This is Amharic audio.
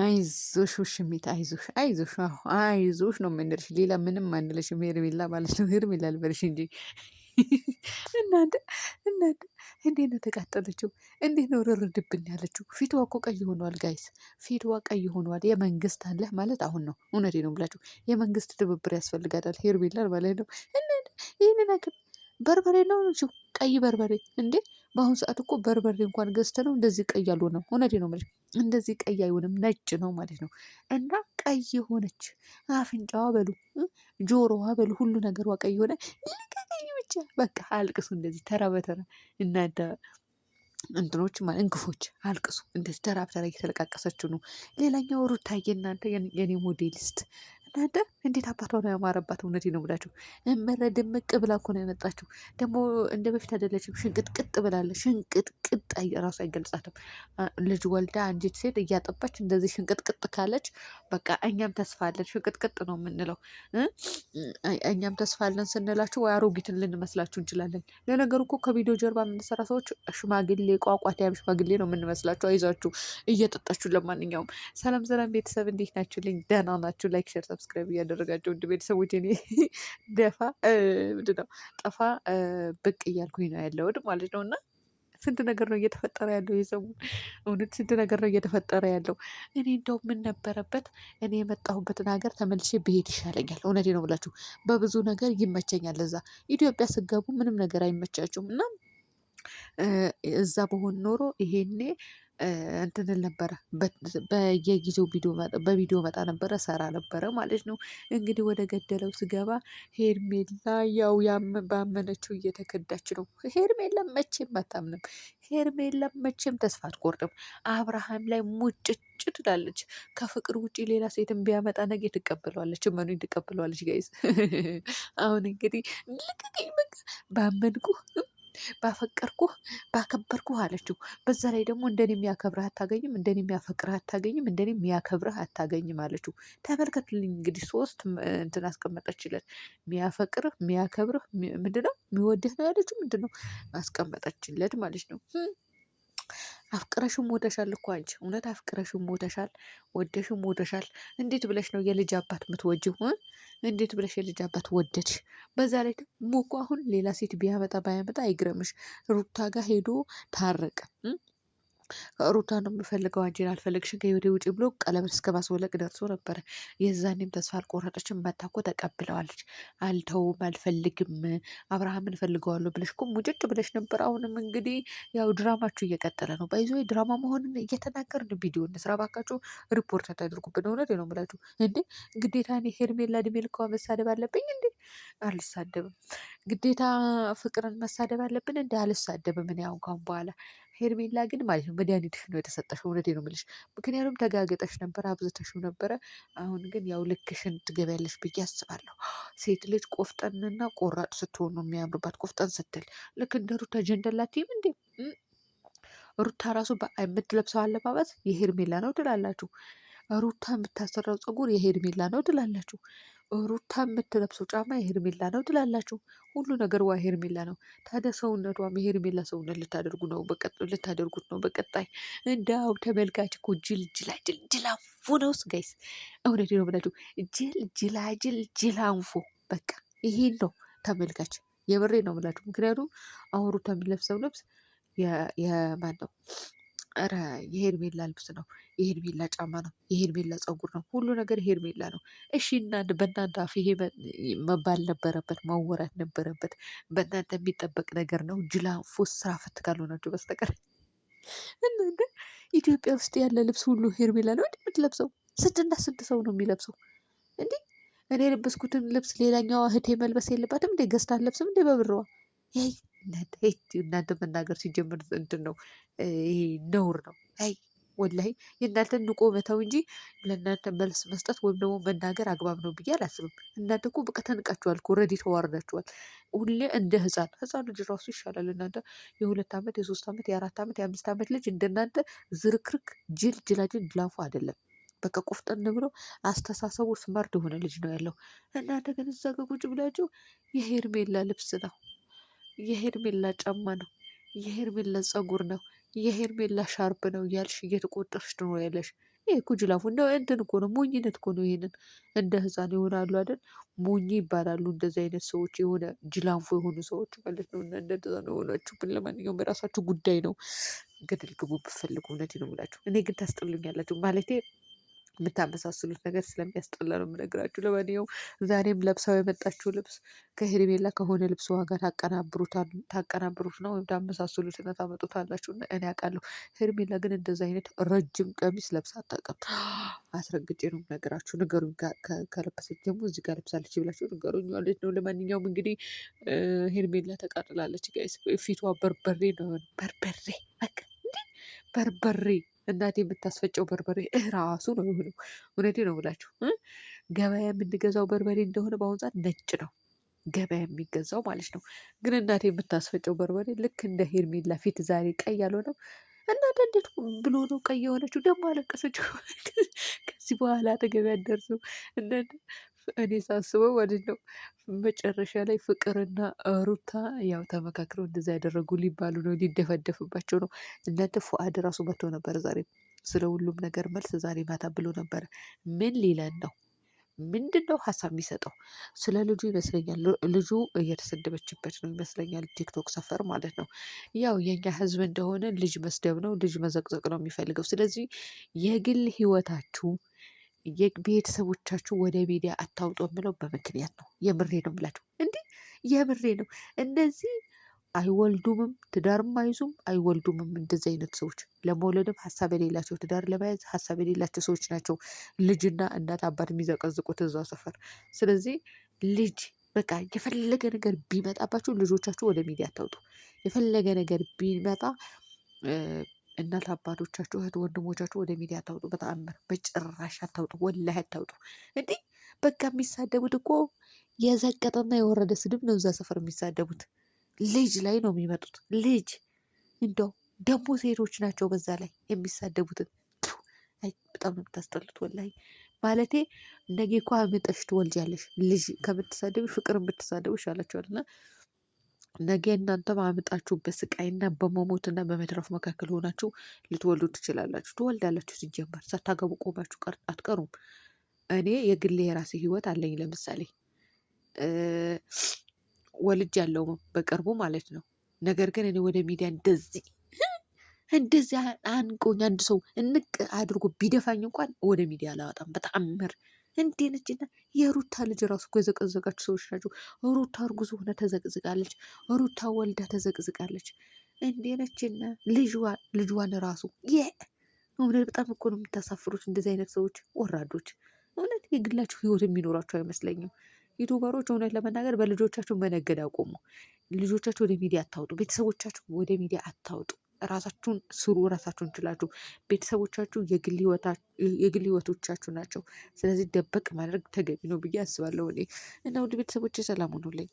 አይዞሽ ውሽሚት አይዞሽ አይዞሽ አይዞሽ ነው የምንልሽ። ሌላ ምንም አንልሽም። ሄርሜላ ማለት ነው። ሄርሜላ ልበልሽ እንጂ እናንተ እናንተ እንዴት ነው ተቃጠለችው? እንዴት ነው ርርድብን ያለችው? ፊቷ እኮ ቀይ ሆኗል ጋይስ፣ ፊቷ ቀይ ሆኗል። የመንግስት አለህ ማለት አሁን ነው። እውነቴ ነው ብላችሁ የመንግስት ትብብር ያስፈልጋታል ሄርሜላ ማለት ነው። እናንተ ይህንን አክል በርበሬ ነው ቀይ በርበሬ እንዴ! በአሁኑ ሰዓት እኮ በርበሬ እንኳን ገዝተ ነው እንደዚህ ቀይ አልሆነም። እውነቴ ነው የምልሽ እንደዚህ ቀይ አይሆንም፣ ነጭ ነው ማለት ነው። እና ቀይ ሆነች አፍንጫዋ በሉ ጆሮዋ በሉ ሁሉ ነገሯ ቀይ ሆነ። ልቀቀኝ ብቻ በቃ አልቅሱ እንደዚህ ተራ በተራ እናንተ እንትኖች እንክፎች አልቅሱ እንደዚህ ተራ በተራ እየተለቃቀሰችው ነው። ሌላኛው ሩታዬ እናንተ የኔ ሞዴሊስት እናንተ እንዴት አባቷ ነው ያማረባት። እውነቴ ነው ብላችሁ እመረ ድምቅ ብላ እኮ ነው የመጣችሁ። ደግሞ እንደ በፊት አይደለችም፣ ሽንቅጥቅጥ ብላለች። ሽንቅጥቅጥ ራሱ አይገልጻትም። ልጅ ወልዳ አንዲት ሴት እያጠባች እንደዚህ ሽንቅጥቅጥ ካለች በቃ እኛም ተስፋ አለን። ሽንቅጥቅጥ ነው የምንለው። እኛም ተስፋ አለን ስንላችሁ ወይ አሮጊትን ልንመስላችሁ እንችላለን። ለነገሩ እኮ ከቪዲዮ ጀርባ የምንሰራ ሰዎች ሽማግሌ ቋቋት ያም ሽማግሌ ነው የምንመስላችሁ። አይዟችሁ እየጠጣችሁ። ለማንኛውም ሰላም ሰላም ቤተሰብ እንዴት ናችሁ? ልኝ ደህና ናችሁ? ላይክ ሼር ሰብስክራይብ እያደረጋቸው ውድ ቤተሰቦች እኔ ደፋ ምንድነው ጠፋ ብቅ እያልኩኝ ነው ያለሁት ማለት ነው። እና ስንት ነገር ነው እየተፈጠረ ያለው የሰሞኑን እውነት ስንት ነገር ነው እየተፈጠረ ያለው። እኔ እንደው ምን ነበረበት እኔ የመጣሁበትን ሀገር ተመልሼ ብሄድ ይሻለኛል። እውነቴ ነው ብላችሁ በብዙ ነገር ይመቸኛል። እዛ ኢትዮጵያ ስገቡ ምንም ነገር አይመቻችሁም እና እዛ በሆን ኖሮ ይሄኔ እንትንል ነበረ በየጊዜው በቪዲዮ መጣ ነበረ ሰራ ነበረ ማለት ነው። እንግዲህ ወደ ገደለው ስገባ ሄርሜላ ያው ባመነችው እየተከዳች ነው። ሄርሜላ መቼም አታምንም። ሄርሜላ መቼም ተስፋ አትቆርጥም። አብርሃም ላይ ሙጭጭ ትላለች። ከፍቅር ውጪ ሌላ ሴትን ቢያመጣ ነገ ትቀበለዋለች። እመኑኝ ትቀበለዋለች። ጋይዝ አሁን እንግዲህ ልቅቅኝ በቃ ባመንኩ ባፈቀርኩህ ባከበርኩህ አለችው። በዛ ላይ ደግሞ እንደኔ የሚያከብርህ አታገኝም፣ እንደኔ የሚያፈቅርህ አታገኝም፣ እንደኔ የሚያከብርህ አታገኝም አለችው። ተመልከትልኝ እንግዲህ ሶስት እንትን አስቀመጠችለት። የሚያፈቅርህ የሚያከብርህ ምንድነው የሚወድህ ነው ያለችው። ምንድነው አስቀመጠችለት ማለት ነው። አፍቅረሽም ሞተሻል እኮ አንቺ እውነት አፍቅረሽም ሞተሻል፣ ወደሽም ሞተሻል። እንዴት ብለሽ ነው የልጅ አባት የምትወጂው? እንዴት ብለሽ የልጅ አባት ወደድሽ? በዛ ላይ ደግሞ እኮ አሁን ሌላ ሴት ቢያመጣ ባያመጣ አይግረምሽ። ሩታ ጋር ሄዶ ታረቀ። ሩታ ነው የምፈልገው አንቺን አልፈልግሽም ከህይወቴ ውጪ ብሎ ቀለበት እስከ ማስወለቅ ደርሶ ነበረ። የዛኔም ተስፋ አልቆረጠችም። መታ እኮ ተቀብለዋለች። አልተውም አልፈልግም አብርሃምን እፈልገዋለሁ ብለሽ እኮ ሙጭጭ ብለሽ ነበር። አሁንም እንግዲህ ያው ድራማችሁ እየቀጠለ ነው። ባይዞ ድራማ መሆንን እየተናገርን ቪዲዮ እንስራ ባካችሁ። ሪፖርት አታድርጉብን። እውነት ነው የምላችሁ እንዴ ግዴታ እኔ ሄርሜላ እድሜ ልካዋ መሳደብ አለብኝ እንዴ? አልሳደብም። ግዴታ ፍቅርን መሳደብ አለብን እንዴ? አልሳደብም። እኔ አሁን ካሁን በኋላ ሄርሜላ ግን ማለት ነው መድኃኒትሽ ነው የተሰጠሽው። እውነቴ ነው የምልሽ። ምክንያቱም ተጋግጠሽ ነበር፣ አብዝተሽው ነበረ። አሁን ግን ያው ልክሽን ትገቢያለሽ ብዬ አስባለሁ። ሴት ልጅ ቆፍጠንና ቆራጥ ስትሆን ነው የሚያምርባት። ቆፍጠን ስትል ልክ እንደ ሩታ ጀንደላቲም እንዴ ሩታ ራሱ የምትለብሰው አለባበስ የሄርሜላ ነው ትላላችሁ። ሩታ የምታሰራው ፀጉር የሄርሜላ ነው ትላላችሁ። ሩታ የምትለብሰው ጫማ የሄርሜላ ነው ትላላችሁ። ሁሉ ነገር ዋ ሄርሜላ ነው። ታዲያ ሰውነቷም የሄርሜላ ሰውነት ልታደርጉት ነው በቀጣይ። እንዳው ተመልካች እኮ ጅላንፎ ነውስ ጋይስ። እውነቴ ነው ብላችሁ ጅላንፎ በቃ ይሄን ነው ተመልካች። የብሬ ነው ብላችሁ ምክንያቱም አሁን ሩታ የሚለብሰው ልብስ የማን ነው? ኧረ የሄርሜላ ልብስ ነው። የሄርሜላ ጫማ ነው። የሄርሜላ ፀጉር ነው። ሁሉ ነገር ሄርሜላ ነው። እሺ በእናንተ አፍ ይሄ መባል ነበረበት፣ መወራት ነበረበት። በእናንተ የሚጠበቅ ነገር ነው። ጅላንፎ ስራ ፈት ካልሆናችሁ በስተቀር እናንተ ኢትዮጵያ ውስጥ ያለ ልብስ ሁሉ ሄርሜላ ነው የምትለብሰው። ስንትና ስንት ሰው ነው የሚለብሰው እንዴ? እኔ የለበስኩትን ልብስ ሌላኛዋ እህቴ መልበስ የለባትም እንዴ? ገዝታ አትለብስም እንዴ በብረዋ? እናንተ መናገር ሲጀምር እንትን ነው ይሄ ነውር ነው። አይ ወላሂ የእናንተን ንቆ መተው እንጂ ለእናንተ መልስ መስጠት ወይም ደግሞ መናገር አግባብ ነው ብዬ አላስብም። እናንተ እኮ በቃ ተንቃችኋል እኮ ኦልሬዲ ተዋርዳችኋል። ሁሌ እንደ ህፃን ልጅ ራሱ ይሻላል። እናንተ የ2 ዓመት የ3 ዓመት የ4 ዓመት የ5 ዓመት ልጅ እንደናንተ ዝርክርክ ጅላጅል ጅላንፎ አይደለም። በቃ ቆፍጠን ብሎ አስተሳሰቡ ስማርት የሆነ ልጅ ነው ያለው። እናንተ ግን እዛ ጋ ቁጭ ብላችሁ የሄርሜላ ልብስ ነው የሄርሜላ ጫማ ነው፣ የሄርሜላ ጸጉር ነው፣ የሄርሜላ ሻርፕ ነው እያልሽ እየተቆጠርሽ ትኖሪያለሽ። ይሄ እኮ ጅላፉ እንደ እንትን እኮ ነው፣ ሞኝነት እኮ ነው። ይሄንን እንደ ህፃን ይሆናሉ አይደል? ሞኝ ይባላሉ እንደዚህ አይነት ሰዎች፣ የሆነ ጅላንፎ የሆኑ ሰዎች ማለት ነው። እና እንደዛ ነው የሆናችሁ። ግን ለማንኛውም በራሳችሁ ጉዳይ ነው። ገደል ግቡ ብትፈልጉ። እውነቴን ነው የምላችሁ። እኔ ግን ታስጠሉኛላችሁ ማለቴ የምታመሳስሉት ነገር ስለሚያስጠላ ነው የምነግራችሁ። ለማንኛውም ዛሬም ለብሳው የመጣችው ልብስ ከሄርሜላ ከሆነ ልብስ ዋጋ ታቀናብሩት ነው ወይም ታመሳስሉትና ታመጡታላችሁ። እና እኔ አውቃለሁ። ሄርሜላ ግን እንደዛ አይነት ረጅም ቀሚስ ለብሳ አታውቅም። አስረግጬ ነው የምነግራችሁ። ንገሩኝ፣ ከለበሰች ደግሞ እዚህ ጋር ለብሳለች ብላችሁ ንገሩኝ ማለት ነው። ለማንኛውም እንግዲህ ሄርሜላ ተቃጥላለች ጋይስ። ፊቷ በርበሬ ነው የሆነው። በርበሬ በቃ እንዴ! በርበሬ እናቴ የምታስፈጨው በርበሬ ራሱ ነው የሆነው። እውነቴ ነው ብላችሁ ገበያ የምንገዛው በርበሬ እንደሆነ በአሁኑ ሰዓት ነጭ ነው ገበያ የሚገዛው ማለት ነው። ግን እናቴ የምታስፈጨው በርበሬ ልክ እንደ ሄርሜላ ፊት ዛሬ ቀይ ያልሆነው እናቴ እንዴት ብሎ ነው ቀይ የሆነችው? ደግሞ አለቀሰች። ከዚህ በኋላ አጠገቤ አትደርሱም እናንተ። እኔ ሳስበው ማለት ነው መጨረሻ ላይ ፍቅርና ሩታ ያው ተመካክረው እንደዛ ያደረጉ ሊባሉ ነው፣ ሊደፈደፍባቸው ነው። እናንተ ፉአድ ራሱ መጥቶ ነበር ዛሬ ስለ ሁሉም ነገር መልስ ዛሬ ማታ ብሎ ነበረ። ምን ሊለን ነው? ምንድን ነው ሀሳብ የሚሰጠው? ስለ ልጁ ይመስለኛል። ልጁ እየተሰደበችበት ነው ይመስለኛል፣ ቲክቶክ ሰፈር ማለት ነው። ያው የኛ ህዝብ እንደሆነ ልጅ መስደብ ነው፣ ልጅ መዘቅዘቅ ነው የሚፈልገው። ስለዚህ የግል ህይወታችሁ የቤተሰቦቻችሁ ወደ ሚዲያ አታውጡ የምለው በምክንያት ነው። የምሬ ነው የምላችሁ። እንዲህ የምሬ ነው። እነዚህ አይወልዱምም፣ ትዳርም አይዙም፣ አይወልዱምም። እንደዚህ አይነት ሰዎች ለመውለድም ሀሳብ የሌላቸው፣ ትዳር ለመያዝ ሀሳብ የሌላቸው ሰዎች ናቸው ልጅና እናት አባት የሚዘቀዝቁት እዛ ሰፈር። ስለዚህ ልጅ በቃ የፈለገ ነገር ቢመጣባችሁ ልጆቻችሁ ወደ ሚዲያ አታውጡ። የፈለገ ነገር ቢመጣ እናት አባቶቻችሁ እህት ወንድሞቻችሁ ወደ ሚዲያ አታውጡ። በተአምር በጭራሽ አታውጡ። ወላሂ አታውጡ። እንዲህ በቃ የሚሳደቡት እኮ የዘቀጠና የወረደ ስድብ ነው እዛ ሰፈር የሚሳደቡት። ልጅ ላይ ነው የሚመጡት። ልጅ እንደው ደግሞ ሴቶች ናቸው በዛ ላይ የሚሳደቡትን። በጣም ነው የምታስጠሉት ወላሂ። ማለቴ ነገ እኮ አምጠሽ ትወልጃለሽ። ልጅ ከምትሳደቡ ፍቅር ብትሳደቡ ይሻላችኋል። እና ነገ እናንተም አምጣችሁ በስቃይና በመሞትና በመትረፍ መካከል ሆናችሁ ልትወልዱ ትችላላችሁ። ትወልዳላችሁ። ሲጀመር ሳታገቡ ቆማችሁ አትቀሩም። እኔ የግሌ የራሴ ህይወት አለኝ። ለምሳሌ ወልጅ ያለው በቅርቡ ማለት ነው። ነገር ግን እኔ ወደ ሚዲያ እንደዚህ አንቆኝ አንድ ሰው እንቅ አድርጎ ቢደፋኝ እንኳን ወደ ሚዲያ አላወጣም። በተአምር እንዴ ነችና የሩታ ልጅ ራሱ እኮ የዘቀዘቃችሁ ሰዎች ናቸው። ሩታ እርጉዝ ሆነ ተዘቅዝቃለች። ሩታ ወልዳ ተዘቅዝቃለች። እንዴ ነችና ልጇን ራሱ እውነት በጣም እኮ ነው የምታሳፍሩት። እንደዚህ አይነት ሰዎች ወራዶች። እውነት የግላችሁ ህይወት የሚኖራቸው አይመስለኝም። ዩቱበሮች እውነት ለመናገር በልጆቻችሁ መነገድ አቆሙ። ልጆቻችሁ ወደ ሚዲያ አታውጡ። ቤተሰቦቻችሁ ወደ ሚዲያ አታውጡ። ራሳችሁን ስሩ። ራሳችሁን ችላችሁ። ቤተሰቦቻችሁ የግል ህይወቶቻችሁ ናቸው። ስለዚህ ደበቅ ማድረግ ተገቢ ነው ብዬ አስባለሁ እኔ። እና ውድ ቤተሰቦች ሰላም ሁኑልኝ።